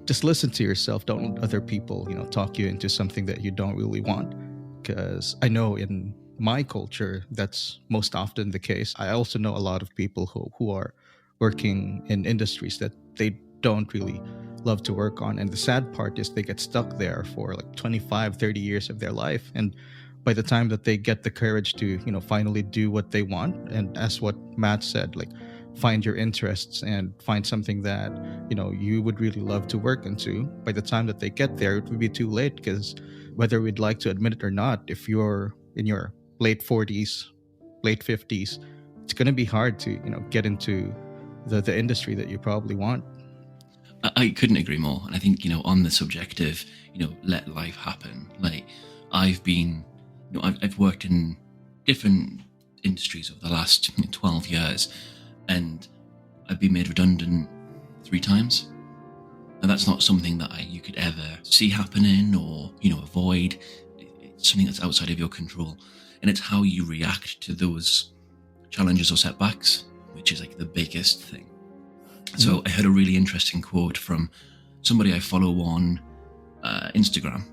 just listen to yourself. Don't let other people, talk you into something that you don't really want. Because I know in my culture, that's most often the case. I also know a lot of people who are working in industries that they don't really love to work on. And the sad part is they get stuck there for like 25, 30 years of their life. And by the time that they get the courage to, finally do what they want, and as what Matt said, like find your interests and find something that you would really love to work into, by the time that they get there it would be too late. Because whether we'd like to admit it or not, if you're in your late 40s, late 50s, it's going to be hard to get into the industry that you probably want. I couldn't agree more. And I think, on the subject of, let life happen, like I've been, I've worked in different industries over the last 12 years, and I've been made redundant 3 times. And that's not something that you could ever see happening or, avoid. It's something that's outside of your control. And it's how you react to those challenges or setbacks, which is like the biggest thing. So I heard a really interesting quote from somebody I follow on Instagram,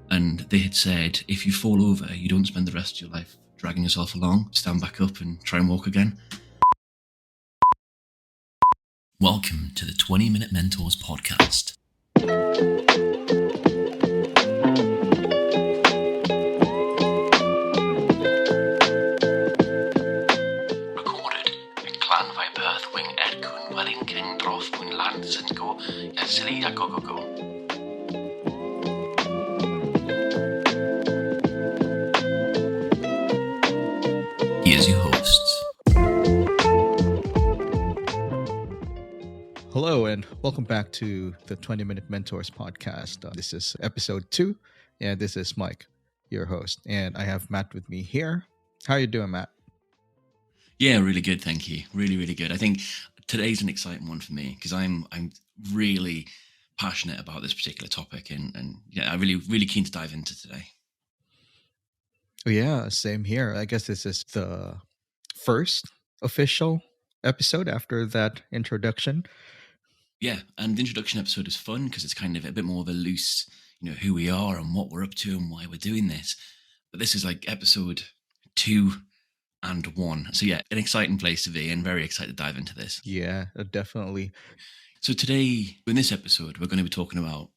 and they had said, if you fall over, you don't spend the rest of your life dragging yourself along. Stand back up and try and walk again. Welcome to the 20-Minute Mentors podcast. Recorded in Clan by Perth Wing Ed Kun Welling King Droth Kun Lands and Go Yasili Go. Here's your hosts. Hello and welcome back to the 20-Minute Mentors podcast. This is episode 2, and this is Mike, your host, and I have Matt with me here. How are you doing, Matt? Yeah, really good, thank you. Really, really good. I think today's an exciting one for me because I'm really passionate about this particular topic, and yeah, I'm really keen to dive into today. Yeah, same here. I guess this is the first official episode after that introduction. Yeah, and the introduction episode is fun because it's kind of a bit more of a loose, who we are and what we're up to and why we're doing this. But this is like episode 2 and 1. So yeah, an exciting place to be and very excited to dive into this. Yeah, definitely. So today, in this episode, we're going to be talking about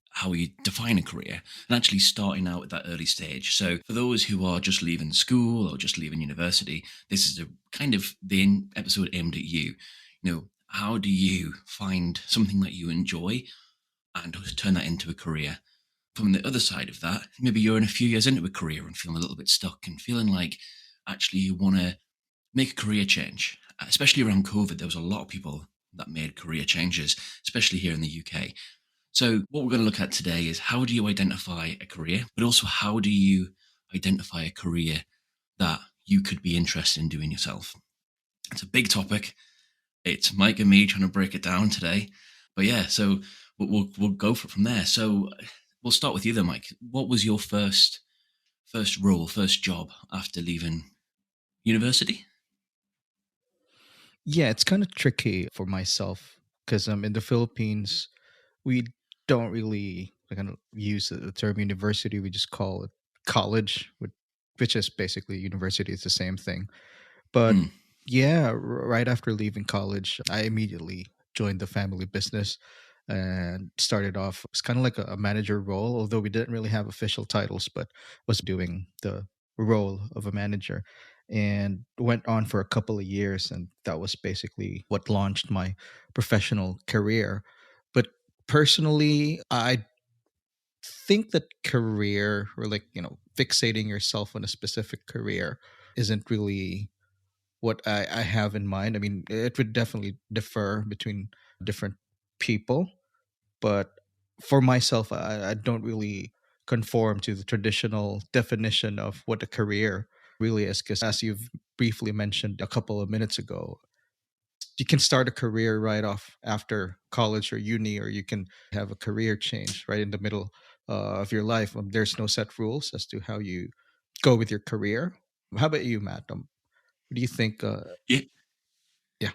how you define a career and actually starting out at that early stage. So for those who are just leaving school or just leaving university, this is a kind of the episode aimed at you. How do you find something that you enjoy and turn that into a career? From the other side of that, maybe you're in a few years into a career and feeling a little bit stuck and feeling like actually you want to make a career change. Especially around COVID, there was a lot of people that made career changes, especially here in the UK. So what we're going to look at today is how do you identify a career, but also how do you identify a career that you could be interested in doing yourself? It's a big topic. It's Mike and me trying to break it down today. But yeah, so we'll go for it from there. So we'll start with you then, Mike. What was your first role, first job after leaving university? Yeah, it's kind of tricky for myself because in the Philippines, we don't really kind of use the term university. We just call it college, which is basically university. It's the same thing. But yeah, right after leaving college, I immediately joined the family business and started off. It's kind of like a manager role, although we didn't really have official titles, but was doing the role of a manager, and went on for a couple of years. And that was basically what launched my professional career. But personally, I think that career, or like, fixating yourself on a specific career isn't really what I have in mind. I mean, it would definitely differ between different people, but for myself, I don't really conform to the traditional definition of what a career really is. Because as you've briefly mentioned a couple of minutes ago, you can start a career right off after college or uni, or you can have a career change right in the middle of your life. There's no set rules as to how you go with your career. How about you, Matt? What do you think? Yeah, Yeah.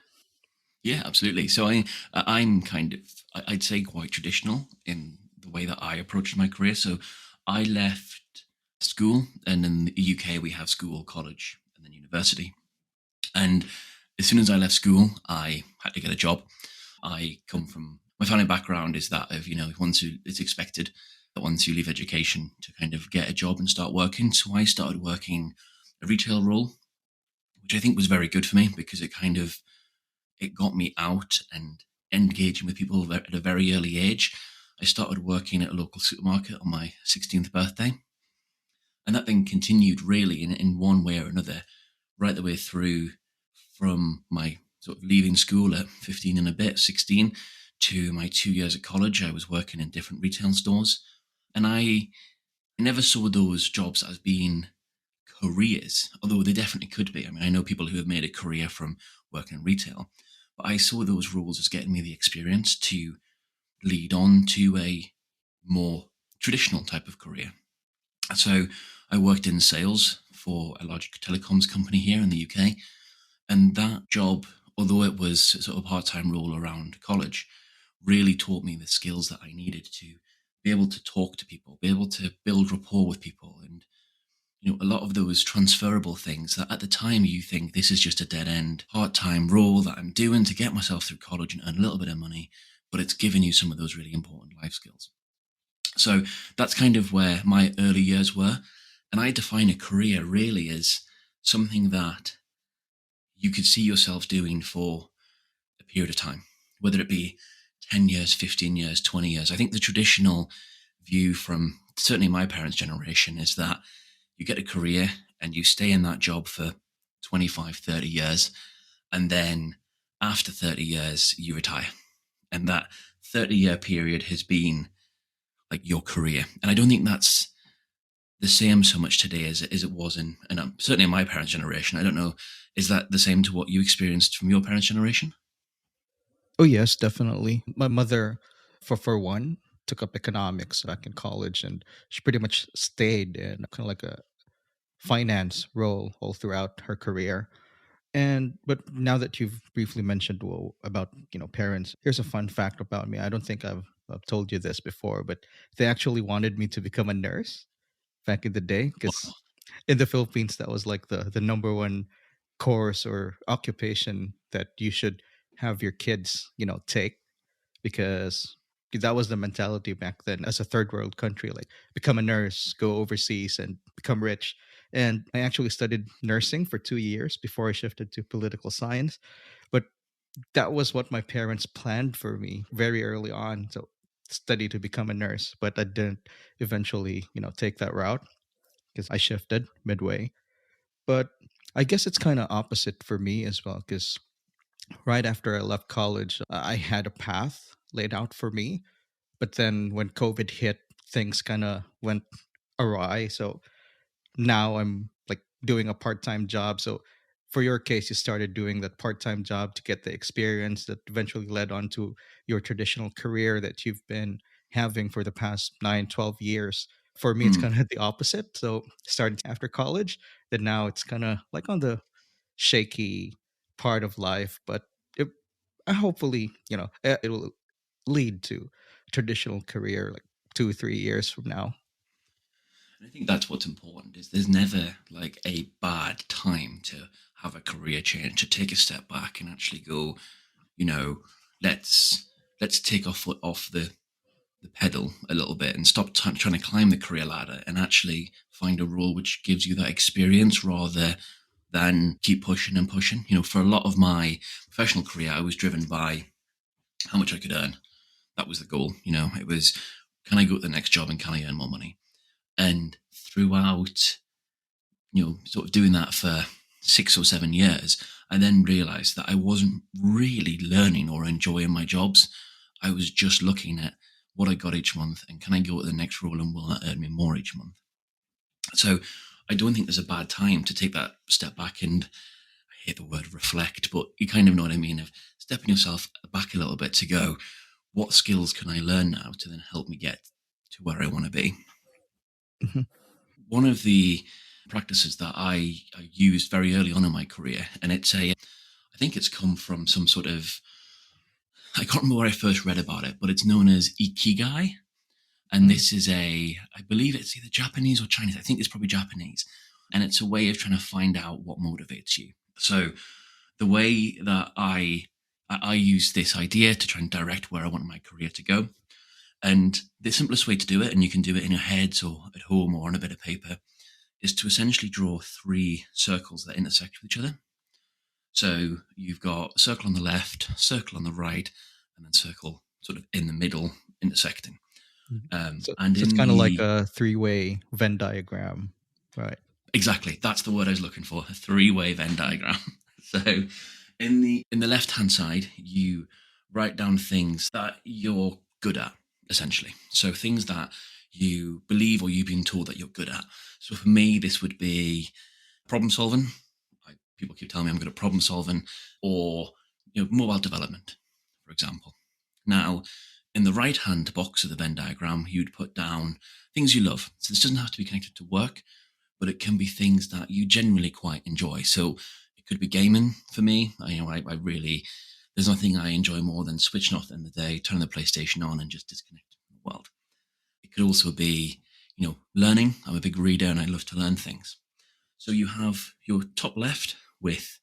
Yeah, absolutely. So I'm kind of, I'd say, quite traditional in the way that I approached my career. So I left school, and in the UK we have school, college, and then university. And as soon as I left school, I had to get a job. I come from, my family background is that of, once you, it's expected that once you leave education to kind of get a job and start working. So I started working a retail role, which I think was very good for me because it got me out and engaging with people at a very early age. I started working at a local supermarket on my 16th birthday. And that then continued really in one way or another, right the way through from my sort of leaving school at 15 and a bit, 16, to my 2 years at college. I was working in different retail stores. And I never saw those jobs as being careers, although they definitely could be. I mean, I know people who have made a career from working in retail, but I saw those roles as getting me the experience to lead on to a more traditional type of career. So I worked in sales for a large telecoms company here in the UK. And that job, although it was sort of a part time role around college, really taught me the skills that I needed to be able to talk to people, be able to build rapport with people. And, a lot of those transferable things that at the time you think this is just a dead end part time role that I'm doing to get myself through college and earn a little bit of money, but it's given you some of those really important life skills. So that's kind of where my early years were. And I define a career really as something that you could see yourself doing for a period of time, whether it be 10 years, 15 years, 20 years. I think the traditional view from certainly my parents' generation is that you get a career and you stay in that job for 25, 30 years. And then after 30 years, you retire. And that 30-year period has been like your career. And I don't think that's the same so much today as it was in certainly in my parents' generation. I don't know, is that the same to what you experienced from your parents' generation? Oh yes, definitely. My mother, for one, took up economics back in college, and she pretty much stayed in kind of like a finance role all throughout her career. And but now that you've briefly mentioned, well, about parents, here's a fun fact about me. I don't think I've told you this before, but they actually wanted me to become a nurse back in the day, because Wow. in the Philippines that was like the number one course or occupation that you should have your kids take, because that was the mentality back then as a third world country, like become a nurse, go overseas and become rich. And I actually studied nursing for 2 years before I shifted to political science. But that was what my parents planned for me very early on, so study to become a nurse. But I didn't eventually take that route because I shifted midway. But I guess it's kind of opposite for me as well, because right after I left college, I had a path laid out for me. But then when COVID hit, things kind of went awry. So now I'm like doing a part-time job. So for your case, you started doing that part-time job to get the experience that eventually led on to your traditional career that you've been having for the past 9, 12 years. For me, it's Hmm. kind of the opposite. So started after college, then now it's kind of like on the shaky part of life, but it, hopefully, it will lead to traditional career like 2, 3 years from now. And I think that's what's important is there's never like a bad time to have a career change, to take a step back and actually go, you know, let's let's take our foot off the pedal a little bit and stop trying to climb the career ladder and actually find a role which gives you that experience rather than keep pushing and pushing. For a lot of my professional career, I was driven by how much I could earn. That was the goal. It was, can I go to the next job and can I earn more money? And throughout, sort of doing that for 6 or 7 years, I then realized that I wasn't really learning or enjoying my jobs. I was just looking at what I got each month and can I go to the next role and will that earn me more each month? So I don't think there's a bad time to take that step back and I hate the word reflect, but you kind of know what I mean of stepping yourself back a little bit to go, what skills can I learn now to then help me get to where I want to be? Mhm. One of the practices that I used very early on in my career, and I think it's come from some sort of I can't remember where I first read about it, but it's known as ikigai. And Mm, this is I believe it's either Japanese or Chinese. I think it's probably Japanese. And it's a way of trying to find out what motivates you. So the way that I use this idea to try and direct where I want my career to go. And the simplest way to do it, and you can do it in your heads or at home or on a bit of paper, is to essentially draw three circles that intersect with each other. So you've got circle on the left, circle on the right, and then circle sort of in the middle intersecting. mhm. And So it's in kind of like the a three-way Venn diagram, right? Exactly, that's the word I was looking for, a three-way Venn diagram. So in the left-hand side, you write down things that you're good at, essentially. So things that you believe or you've been told that you're good at. So for me, this would be problem solving. People keep telling me I'm good at problem solving, or mobile development, for example. Now, in the right-hand box of the Venn diagram, you'd put down things you love. So this doesn't have to be connected to work, but it can be things that you genuinely quite enjoy. So it could be gaming for me. I really, there's nothing I enjoy more than switching off in the day, turning the PlayStation on, and just disconnecting from the world. It could also be, learning. I'm a big reader and I love to learn things. So you have your top left with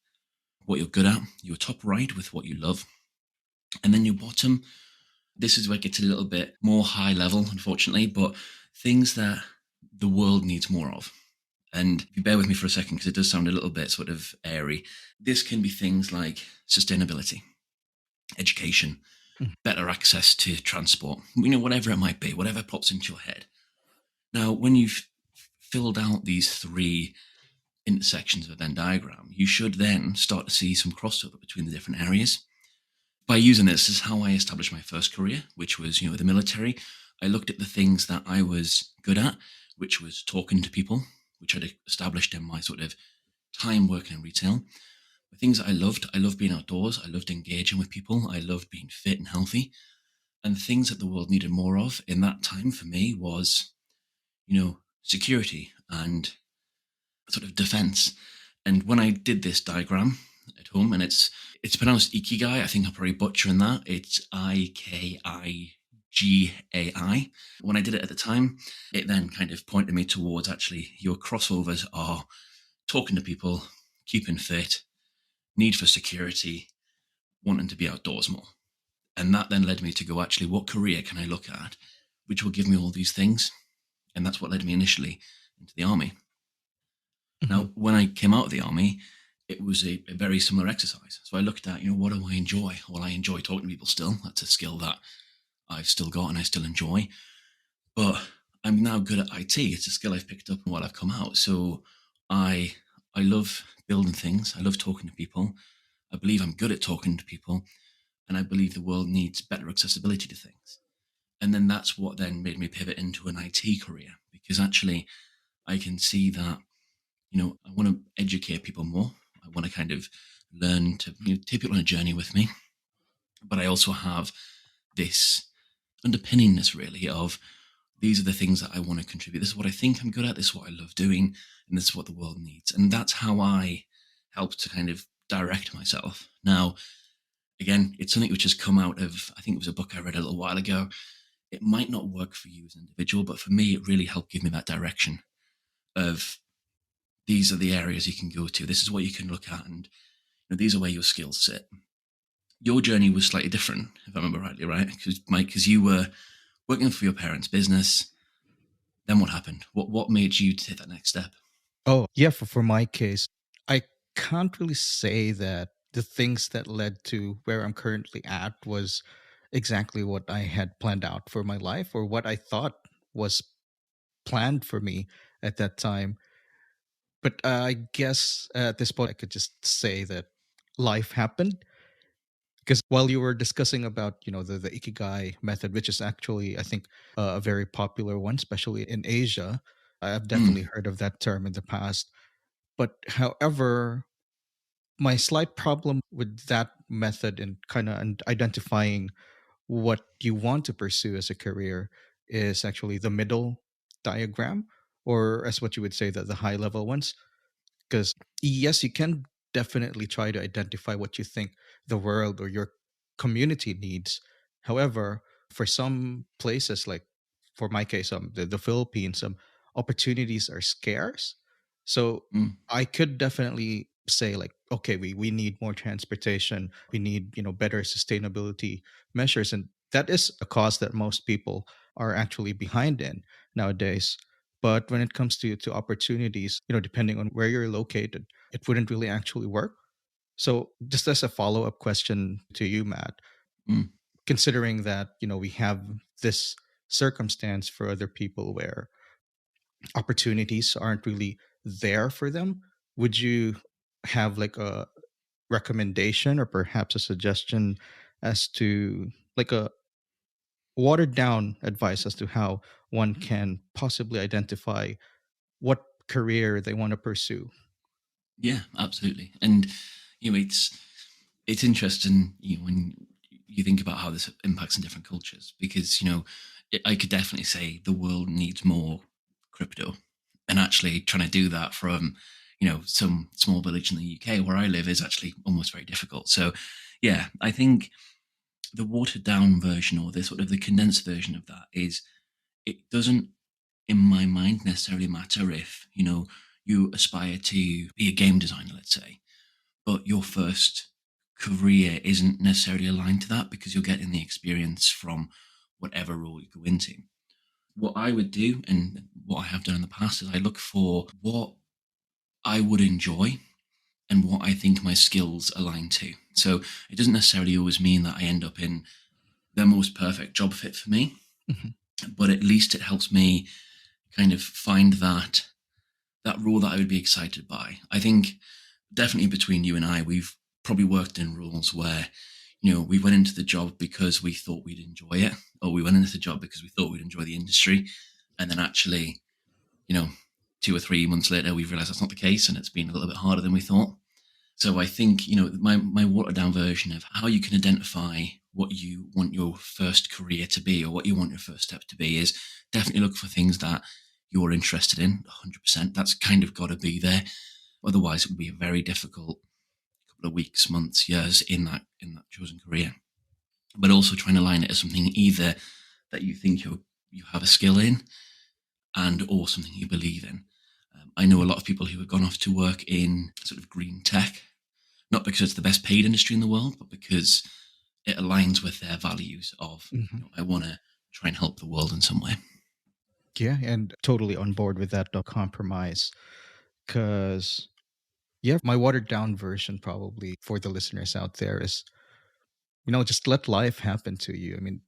what you're good at, your top right with what you love, and then your bottom. This is where it gets a little bit more high level, unfortunately, but things that the world needs more of. And if you bear with me for a second, because it does sound a little bit sort of airy, this can be things like sustainability, education, Mhm. better access to transport, whatever it might be, whatever pops into your head. Now, when you've filled out these three intersections of a Venn diagram, you should then start to see some crossover between the different areas. By using this is how I established my first career, which was, the military. I looked at the things that I was good at, which was talking to people, which I'd established in my sort of time working in retail. The things that I loved being outdoors. I loved engaging with people. I loved being fit and healthy. And the things that the world needed more of in that time for me was, security and sort of defense. And when I did this diagram at home, and it's pronounced ikigai. I think I'm probably butchering that. It's Ikigai. When I did it at the time, it then kind of pointed me towards actually your crossovers are talking to people, keeping fit, need for security, wanting to be outdoors more. And that then led me to go, actually, what career can I look at which will give me all these things? And that's what led me initially into the army. Mhm. Now, when I came out of the army, it was a very similar exercise. So I looked at, what do I enjoy? Well, I enjoy talking to people still. That's a skill that I've still got and I still enjoy. But I'm now good at IT. It's a skill I've picked up while I've come out. So I I love building things. I love talking to people. I believe I'm good at talking to people, and I believe the world needs better accessibility to things. And then that's what then made me pivot into an IT career, because actually I can see that I want to educate people more. I want to kind of learn to take people on a journey with me. But I also have this underpinningness really of these are the things that I want to contribute. This is what I think I'm good at. This is what I love doing. And this is what the world needs. And that's how I help to kind of direct myself. Now, again, it's something which has come out of, I think it was a book I read a little while ago. It might not work for you as an individual, but for me, it really helped give me that direction of these are the areas you can go to. This is what you can look at. And these are where your skills sit. Your journey was slightly different, if I remember rightly, right? Because Mike, because you were working for your parents' business. Then what happened? What made you take that next step? Oh, yeah, for my case, I can't really say that the things that led to where I'm currently at was exactly what I had planned out for my life or what I thought was planned for me at that time. But I guess at this point, I could just say that life happened. Because while you were discussing about, the Ikigai method, which is actually, I think, a very popular one, especially in Asia, I've definitely Mm, heard of that term in the past. But however, my slight problem with that method and kind of identifying what you want to pursue as a career is actually the middle diagram, or as what you would say, the high level ones. Because yes, you can definitely try to identify what you think the world or your community needs. However, for some places, like for my case, the Philippines, opportunities are scarce. So Mm, I could definitely say like, okay, we need more transportation. We need, better sustainability measures. And that is a cause that most people are actually behind in nowadays. But when it comes to opportunities, depending on where you're located, it wouldn't really actually work. So just as a follow-up question to you, Matt, mm. considering that, we have this circumstance for other people where opportunities aren't really there for them, would you have like a recommendation or perhaps a suggestion as to like a watered down advice as to how one can possibly identify what career they want to pursue? Yeah, absolutely. And it's interesting, when you think about how this impacts in different cultures, because I could definitely say the world needs more crypto, and actually trying to do that from some small village in the UK where I live is actually almost very difficult. So yeah, I think the watered down version, or the sort of the condensed version of that, is it doesn't, in my mind, necessarily matter if you aspire to be a game designer, let's say, but your first career isn't necessarily aligned to that, because you're getting the experience from whatever role you go into. What I would do, and what I have done in the past, is I look for what I would enjoy and what I think my skills align to. So it doesn't necessarily always mean that I end up in the most perfect job fit for me, Mhm. but at least it helps me kind of find that role that I would be excited by. I think definitely between you and I, we've probably worked in roles where, we went into the job because we thought we'd enjoy it, or we went into the job because we thought we'd enjoy the industry. And then actually, you know, 2 or 3 months later, we've realized that's not the case, and it's been a little bit harder than we thought. So I think, my watered down version of how you can identify what you want your first career to be, or what you want your first step to be, is definitely look for things that you're interested in 100%. That's kind of got to be there. Otherwise, it would be a very difficult couple of weeks, months, years in that chosen career. But also trying to line it as something either that you think you have a skill in, and or something you believe in. I know a lot of people who have gone off to work in sort of green tech, not because it's the best paid industry in the world, but because it aligns with their values of, Mhm. I want to try and help the world in some way. Yeah, and totally on board with that, no compromise. Because, yeah, my watered down version probably for the listeners out there is, just let life happen to you. I mean,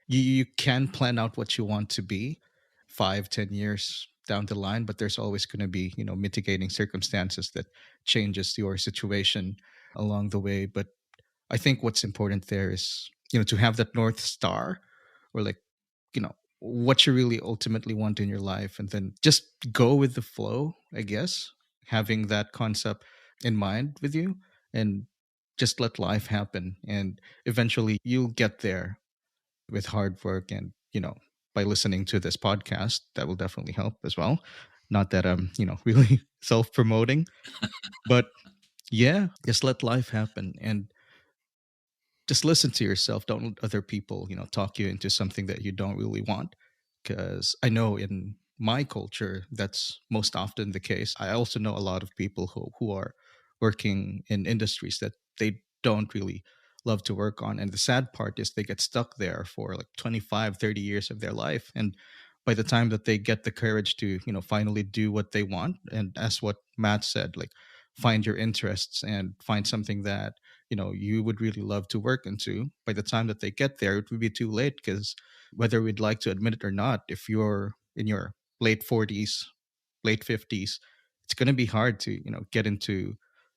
you can plan out what you want to be 5-10 years down the line, but there's always going to be, mitigating circumstances that changes your situation along the way. But I think what's important there is, to have that North Star, or like, what you really ultimately want in your life, and then just go with the flow, I guess, having that concept in mind with you, and just let life happen. And eventually you'll get there with hard work and, by listening to this podcast, that will definitely help as well. Not that I'm, really self promoting, but yeah, just let life happen and just listen to yourself. Don't let other people, talk you into something that you don't really want. Because I know in my culture, that's most often the case. I also know a lot of people who are working in industries that they don't really love to work on. And the sad part is they get stuck there for like 25, 30 years of their life. And by the time that they get the courage to, finally do what they want, and as what Matt said, like find your interests and find something that you would really love to work into, by the time that they get there it would be too late. Because whether we'd like to admit it or not, if you're in your late 40s, late 50s, it's going to be hard to get into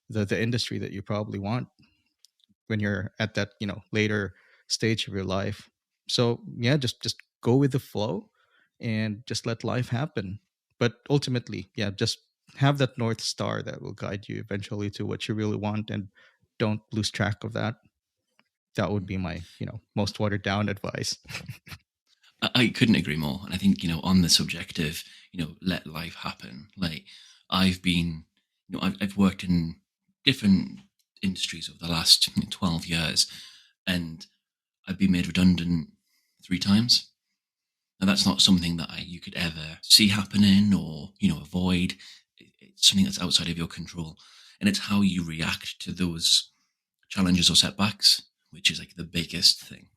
the industry that you probably want when you're at that later stage of your life. So yeah, just go with the flow and just let life happen. But ultimately, yeah, just have that north star that will guide you eventually to what you really want, and don't lose track of that. That would be my most watered down advice. I couldn't agree more. And I think, on the subject of, let life happen, like I've been, I've worked in different industries over the last 12 years. and I'd be made redundant 3 times. And that's not something that you could ever see happening or, avoid. It's something that's outside of your control. And it's how you react to those challenges or setbacks, which is like the biggest thing.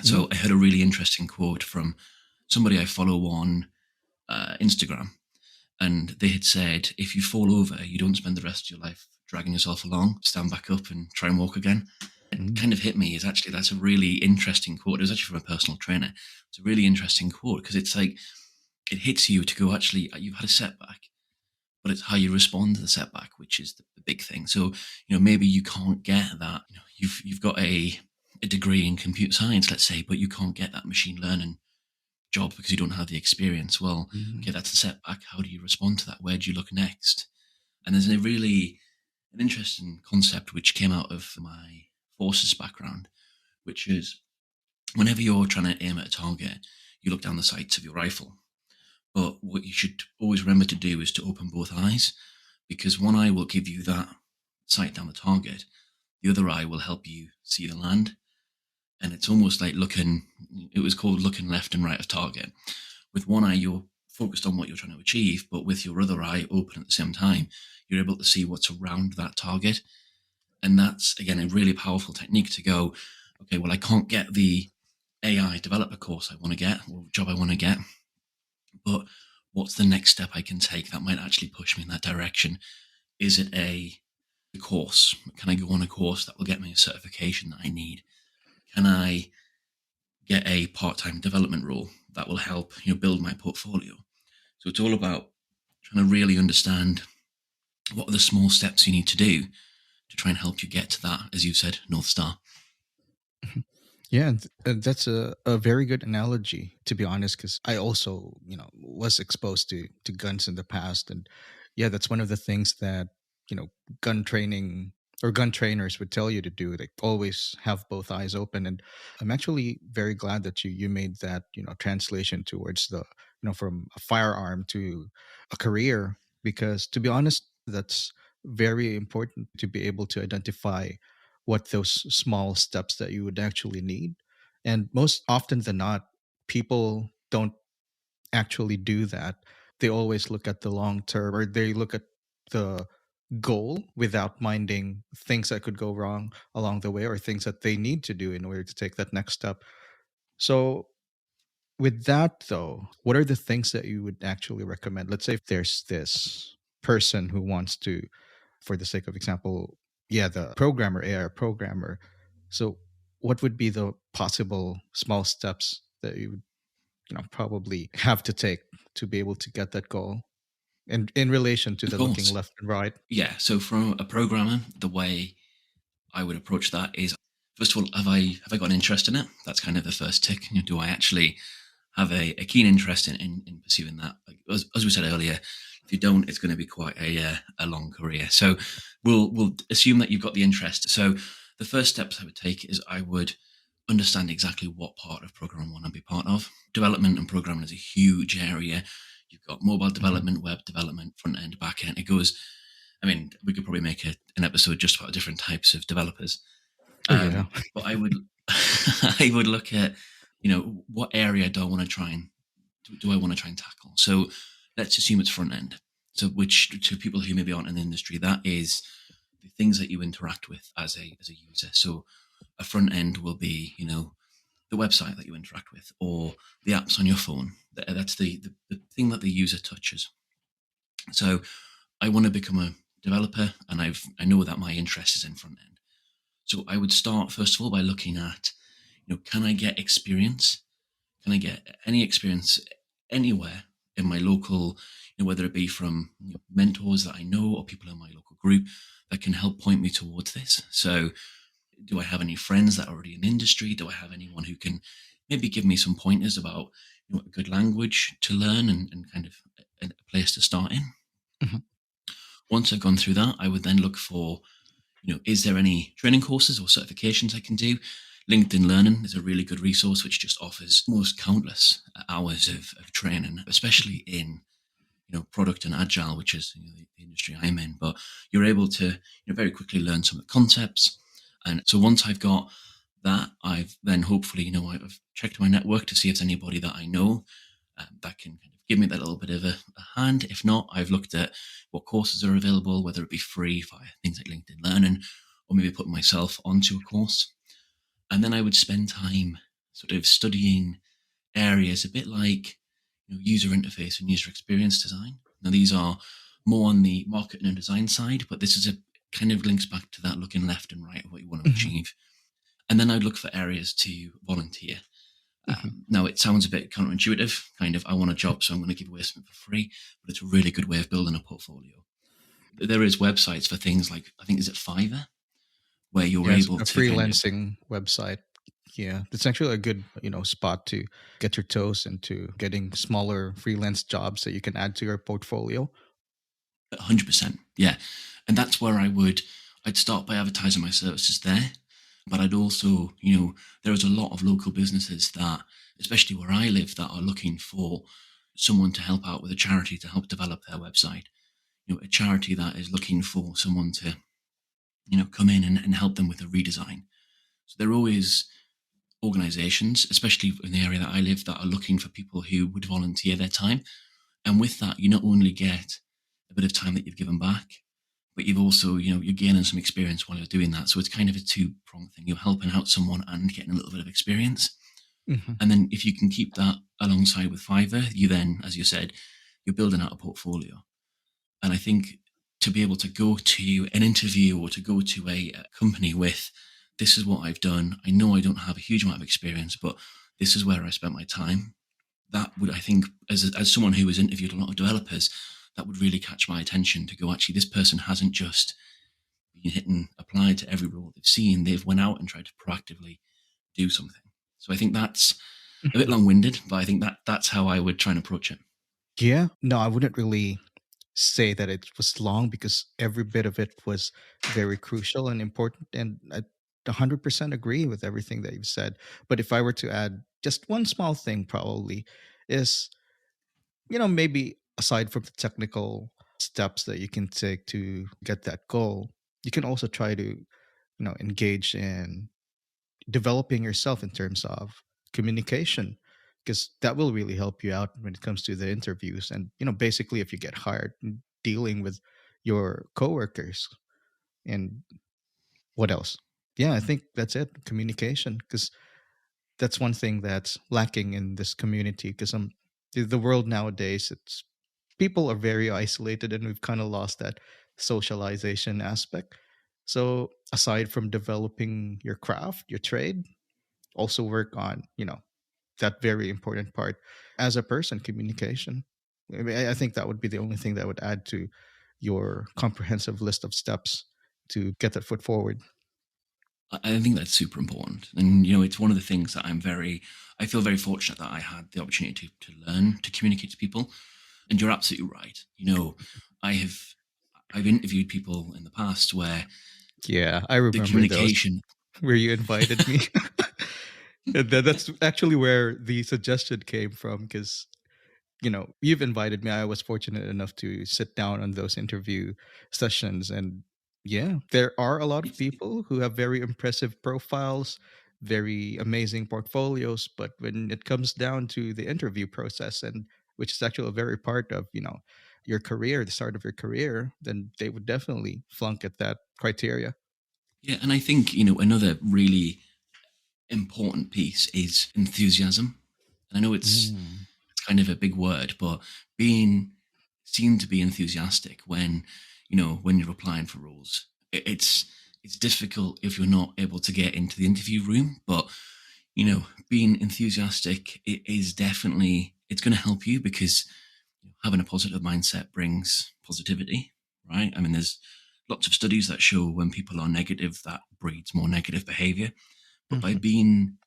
Mm, So I heard a really interesting quote from somebody I follow on Instagram. And they had said, if you fall over, you don't spend the rest of your life dragging yourself along, stand back up and try and walk again. It mm, kind of hit me is actually, that's a really interesting quote. It was actually from a personal trainer. It's a really interesting quote because it's like, it hits you to go, actually, you've had a setback, but it's how you respond to the setback, which is the big thing. So, maybe you can't get that. You've got a degree in computer science, let's say, but you can't get that machine learning job because you don't have the experience. Well, mm. okay, that's a setback. How do you respond to that? Where do you look next? And there's an interesting concept which came out of my forces background, which is whenever you're trying to aim at a target, you look down the sights of your rifle. But what you should always remember to do is to open both eyes, because one eye will give you that sight down the target, the other eye will help you see the land. And it's almost like it was called looking left and right of target. With one eye, you're focused on what you're trying to achieve, but with your other eye open at the same time, you're able to see what's around that target. And that's, again, a really powerful technique to go, okay, well, I can't get the AI developer course I want to get or job I want to get, but what's the next step I can take that might actually push me in that direction? Is it a course? Can I go on a course that will get me a certification that I need? Can I get a part-time development role that will help build my portfolio? So it's all about trying to really understand what are the small steps you need to do to try and help you get to that, as you said, North Star. Yeah, that's a very good analogy, to be honest, because I also, was exposed to guns in the past. And yeah, that's one of the things that, gun training or gun trainers would tell you to do. They always have both eyes open. And I'm actually very glad that you made that, translation towards from a firearm to a career, because to be honest, that's very important to be able to identify what those small steps that you would actually need. And most often than not, people don't actually do that. They always look at the long term, or they look at the goal without minding things that could go wrong along the way, or things that they need to do in order to take that next step. So with that though, what are the things that you would actually recommend? Let's say if there's this person who wants to, for the sake of example, yeah, the programmer, AI programmer. So what would be the possible small steps that you would, probably have to take to be able to get that goal? And in relation to Of the looking course. left and right. Yeah. So from a programmer, the way I would approach that is, first of all, have I got an interest in it? That's kind of the first tick. Do I actually have a keen interest in pursuing that? Like, as we said earlier, if you don't, it's going to be quite a long career. So we'll assume that you've got the interest. So the first steps I would take is I would understand exactly what part of programming I want to be part of. Development and programming is a huge area. You've got mobile Mhm. development, web development, front end, back end. It goes. I mean, we could probably make an episode just about different types of developers. Oh yeah. But I would I would look at what area do I want to try and tackle. So let's assume it's front end. So which to people who maybe aren't in the industry, that is the things that you interact with as a user. So a front end will be the website that you interact with or the apps on your phone. That's the thing that the user touches. So I want to become a developer, and I know that my interest is in front end. So I would start first of all by looking at, can I get experience? Can I get any experience anywhere in my local, whether it be from mentors that I know or people in my local group that can help point me towards this? So do I have any friends that are already in industry? Do I have anyone who can maybe give me some pointers about a good language to learn and kind of a place to start in? Mhm. Once I've gone through that, I would then look for, is there any training courses or certifications I can do? LinkedIn Learning is a really good resource which just offers almost countless hours of training, especially in product and agile, which is the industry I'm in. But you're able to very quickly learn some of the concepts. And so once I've got That I've then hopefully, I've checked my network to see if there's anybody that I know that can kind of give me that little bit of a hand. If not, I've looked at what courses are available, whether it be free via things like LinkedIn Learning, or maybe putting myself onto a course. And then I would spend time sort of studying areas a bit like user interface and user experience design. Now, these are more on the marketing and design side, but this is a kind of links back to that looking left and right of what you want to Mhm, achieve. And then I'd look for areas to volunteer. mhm. Now, it sounds a bit counterintuitive, kind of, I want a job, so I'm going to give away something for free, but it's a really good way of building a portfolio. There is websites for things like, I think, is it Fiverr, where you're Yes, able a to kind of freelancing website. Yeah, it's actually a good, spot to get your toes into getting smaller freelance jobs that you can add to your portfolio. 100%. Yeah. And that's where I'd start by advertising my services there. But I'd also, there is a lot of local businesses that, especially where I live, that are looking for someone to help out with a charity to help develop their website. A charity that is looking for someone to, come in and help them with a redesign. So there are always organizations, especially in the area that I live, that are looking for people who would volunteer their time. And with that, you not only get a bit of time that you've given back, but you've also, you're gaining some experience while you're doing that. So it's kind of a two-pronged thing. You're helping out someone and getting a little bit of experience. Mhm, And then if you can keep that alongside with Fiverr, you then, as you said, you're building out a portfolio. And I think to be able to go to an interview or to go to a company with, this is what I've done. I know I don't have a huge amount of experience, but this is where I spent my time. That would, I think, as someone who has interviewed a lot of developers, that would really catch my attention to go, actually, this person hasn't just been hitting apply to every role they've seen. They've went out and tried to proactively do something. So I think that's a bit mhm. long-winded, but I think that's how I would try and approach it. Yeah, no, I wouldn't really say that it was long because every bit of it was very crucial and important. And I 100% agree with everything that you've said. But if I were to add just one small thing, probably is, maybe aside from the technical steps that you can take to get that goal, you can also try to, engage in developing yourself in terms of communication, because that will really help you out when it comes to the interviews. And basically, if you get hired, dealing with your coworkers. And what else? Yeah, I think that's it, communication, because that's one thing that's lacking in this community. Because the world nowadays, it's people are very isolated, and we've kind of lost that socialization aspect. So aside from developing your craft, your trade, also work on that very important part as a person, communication. I mean, I think that would be the only thing that would add to your comprehensive list of steps to get that foot forward. I think that's super important. And, it's one of the things that I feel very fortunate that I had the opportunity to learn to communicate to people. And you're absolutely right. I have, I've interviewed people in the past where Yeah, I the remember those communication, where you invited me. And that's actually where the suggestion came from, because you've invited me. I was fortunate enough to sit down on those interview sessions. And yeah, there are a lot of it's, people who have very impressive profiles, very amazing portfolios. But when it comes down to the interview process, and which is actually a very part of, your career, the start of your career, then they would definitely flunk at that criteria. yeah. And I think, another really important piece is enthusiasm. I know Mm. it's kind of a big word, but being seen to be enthusiastic when you're applying for roles, it's difficult if you're not able to get into the interview room. But being enthusiastic is definitely, it's going to help you because having a positive mindset brings positivity, right? I mean, there's lots of studies that show when people are negative, that breeds more negative behavior. But by Mhm, being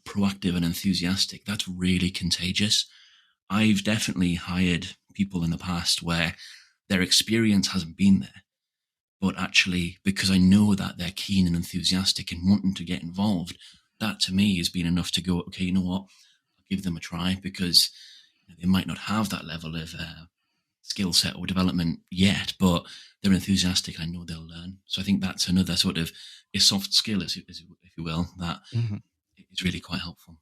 proactive and enthusiastic, that's really contagious. I've definitely hired people in the past where their experience hasn't been there, but actually, because I know that they're keen and enthusiastic and wanting to get involved, that to me has been enough to go, okay, you know what? I'll give them a try because they might not have that level of skill set or development yet, but they're enthusiastic and I know they'll learn. So I think that's another sort of a soft skill, if you will, that Mhm. is really quite helpful.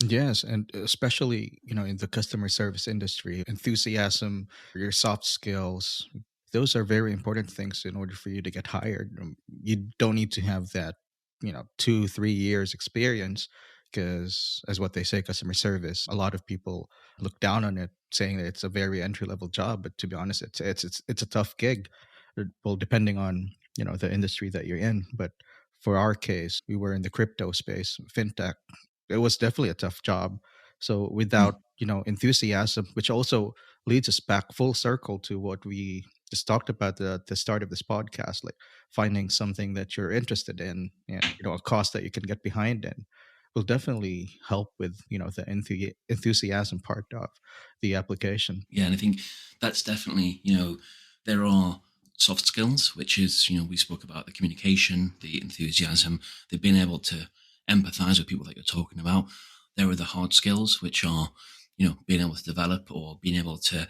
Yes, and especially, in the customer service industry, enthusiasm, your soft skills, those are very important things in order for you to get hired. You don't need to have that, 2, 3 years experience because, as what they say, customer service, a lot of people look down on it, saying that it's a very entry level job. But to be honest, it's a tough gig. Well, depending on the industry that you're in. But for our case, we were in the crypto space, fintech. It was definitely a tough job. So without, Mm. enthusiasm, which also leads us back full circle to what we just talked about at the start of this podcast, like finding something that you're interested in and, a cause that you can get behind in will definitely help with, the enthusiasm part of the application. Yeah, and I think that's definitely, there are soft skills, which is, we spoke about the communication, the enthusiasm, the being able to empathize with people that you're talking about. There are the hard skills, which are, being able to develop or being able to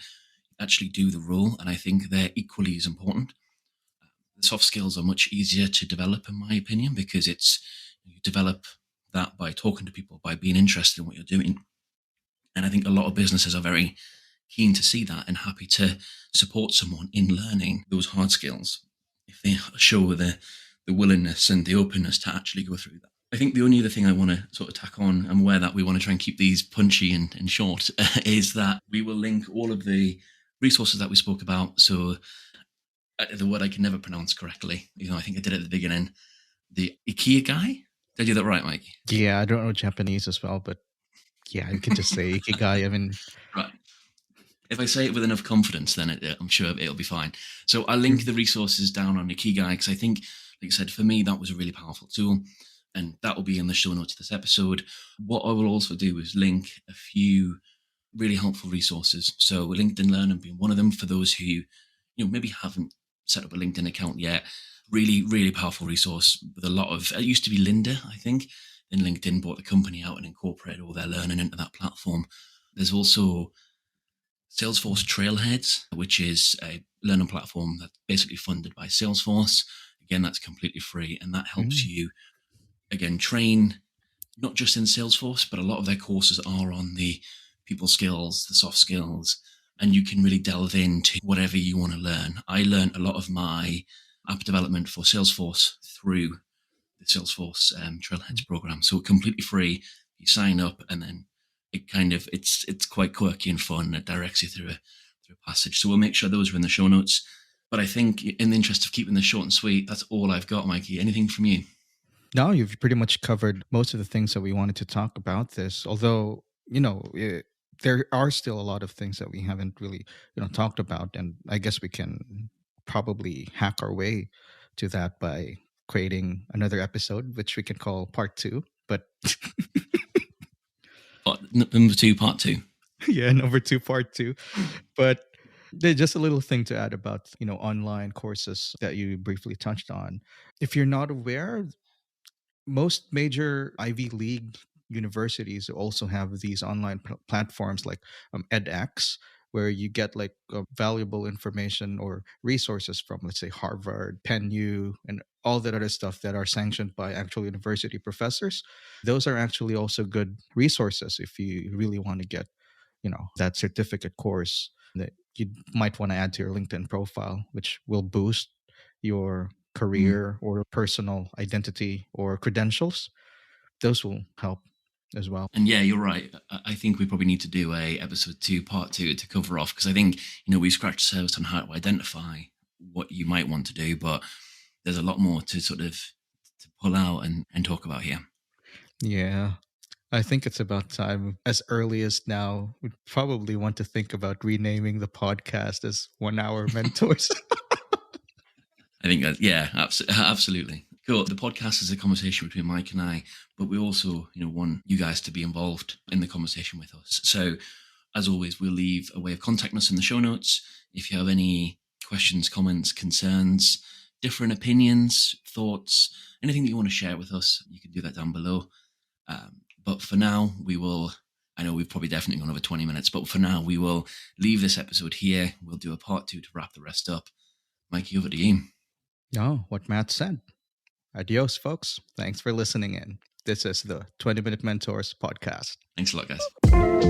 actually do the role. And I think they're equally as important. The soft skills are much easier to develop, in my opinion, because you develop that by talking to people, by being interested in what you're doing. And I think a lot of businesses are very keen to see that and happy to support someone in learning those hard skills if they show the willingness and the openness to actually go through that. I think the only other thing I want to sort of tack on, I'm aware that we want to try and keep these punchy and short, is that we will link all of the resources that we spoke about. So the word I can never pronounce correctly, I think I did it at the beginning. The IKEA guy. Did I do that right, Mike? Yeah, I don't know Japanese as well, but yeah, you can just say ikigai. I mean, Right. If I say it with enough confidence, then I'm sure it'll be fine. So I'll link the resources down on Ikigai because I think, like I said, for me, that was a really powerful tool. And that will be in the show notes of this episode. What I will also do is link a few really helpful resources. So LinkedIn Learning being one of them for those who, maybe haven't set up a LinkedIn account yet. Really, really powerful resource with a lot of, it used to be Linda, I think. Then LinkedIn bought the company out and incorporated all their learning into that platform. There's also Salesforce Trailheads, which is a learning platform that's basically funded by Salesforce. Again, that's completely free, and that helps mm, you, again, train not just in Salesforce, but a lot of their courses are on the people skills, the soft skills, and you can really delve into whatever you want to learn. I learned a lot of my app development for Salesforce through the Salesforce mm. Trailheads program. So completely free. You sign up, and then it's quite quirky and fun. It directs you through a passage. So we'll make sure those are in the show notes. But I think, in the interest of keeping this short and sweet, that's all I've got, Mikey. Anything from you? No, you've pretty much covered most of the things that we wanted to talk about this. Although, there are still a lot of things that we haven't really, talked about, and I guess we can probably hack our way to that by creating another episode, which we can call part two. But Number two, part two. yeah, number two, part two. But just a little thing to add about online courses that you briefly touched on. If you're not aware, most major Ivy League universities also have these online platforms like edX, where you get like valuable information or resources from, let's say, Harvard, Penn U, and all that other stuff that are sanctioned by actual university professors. Those are actually also good resources if you really want to get, that certificate course that you might want to add to your LinkedIn profile, which will boost your Mm. career or personal identity or credentials. Those will help as well. And yeah, you're right. I think we probably need to do a episode two, part two, to cover off because I think we scratched the surface on how to identify what you might want to do, but there's a lot more to sort of to pull out and talk about here. Yeah. I think it's about time. As early as now, we'd probably want to think about renaming the podcast as 1 Hour Mentors. I think that, yeah, absolutely. Cool. The podcast is a conversation between Mike and I, but we also, want you guys to be involved in the conversation with us. So, as always, we'll leave a way of contacting us in the show notes. If you have any questions, comments, concerns, different opinions, thoughts, anything that you want to share with us, you can do that down below. But for now, we will I know we've probably definitely gone over 20 minutes, but for now, we will leave this episode here. We'll do a part two to wrap the rest up. Mikey, over to you. Oh, what Matt said. Adios, folks. Thanks for listening in. This is the 20 Minute Mentors podcast. Thanks a lot, guys.